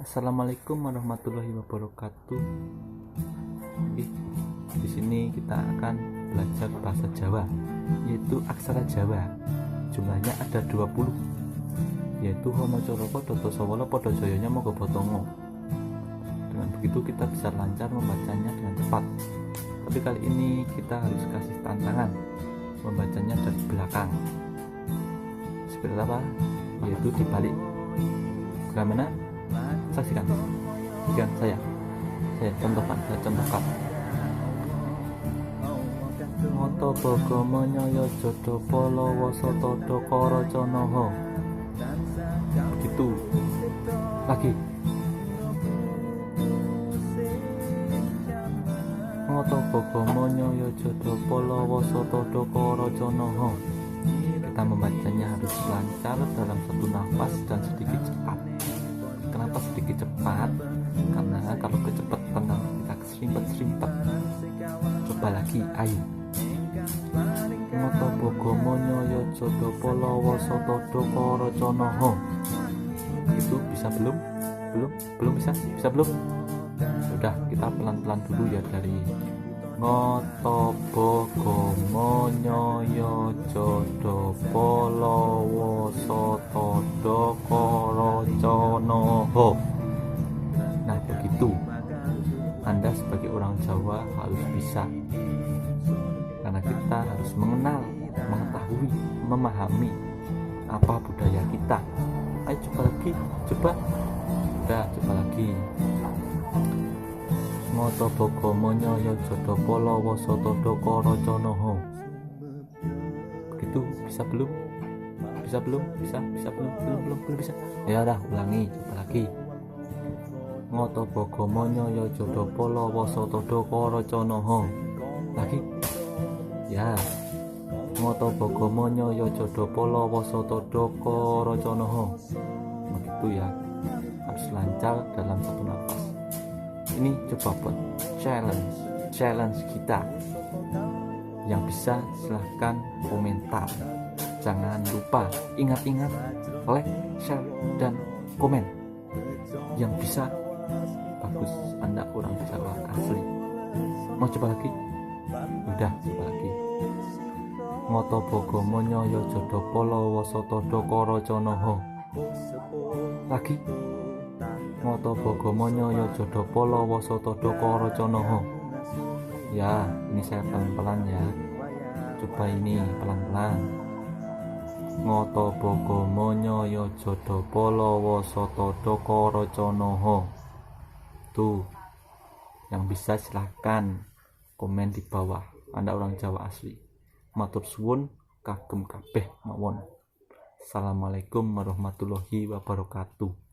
Assalamualaikum warahmatullahi wabarakatuh. Di sini kita akan belajar bahasa Jawa, yaitu aksara Jawa. Jumlahnya ada 20, yaitu Hono Coroko Doto Sawolo Podo Joyonya Mogo Botongo. Dengan begitu kita bisa lancar membacanya dengan cepat. Tapi kali ini kita harus kasih tantangan membacanya dari belakang. Seperti apa? Yaitu dibalik. Bagaimana? Saksikan. Saya contohkan. Moto bogo monyoyo jodo polowo soto dokoro conoho. Begitu. Lagi. Moto bogo monyoyo jodo polowo soto dokoro conoho. Kita membacanya harus lancar dalam satu nafas dan sedikit cepat. Kenapa sedikit cepat? Karena kalau kecepatan kita keserimpet. Coba lagi, ayo. Moto bogo monyoyo jodo polowo soto dokoro conoho. Itu bisa belum? Belum bisa belum? Sudah, kita pelan-pelan dulu ya dari Ngoto bogo monyoyo jodo polowo soto dokoro conoho. Nah begitu, Anda sebagai orang Jawa harus bisa, karena kita harus mengenal, mengetahui, memahami apa budaya kita. Ayo coba lagi, coba lagi. Ngoto bogo monyoyo jodo polowo soto dokoro conoho. Begitu, bisa belum? Bisa belum bisa. Ya udah, ulangi, coba lagi. Ngoto bogo monyoyo jodo polowo soto dokoro conoho. Lagi. Ya. Ngoto bogo monyoyo jodo polowo soto dokoro conoho. Begitu ya. Harus lancar dalam satu nafas. Ini coba buat challenge kita. Yang bisa silahkan komentar. Jangan lupa ingat like, share, dan komen. Yang bisa bagus, Anda orang Jawa asli. Mau coba lagi? Udah, coba lagi. Ngoto bogo monyoyo jodo polowo soto dokoro conoho. Lagi. Ngoto bogo monyoyo jodo polowo soto dokoro conoho. Ya, ini saya pelan-pelan ya. Coba ini pelan-pelan. Ngoto bogo monyoyo jodo polowo soto dokoro conoho. Tuh, yang bisa silahkan komen di bawah. Anda orang Jawa asli. Matur suwun, kagem kabeh mawon. Assalamualaikum warahmatullahi wabarakatuh.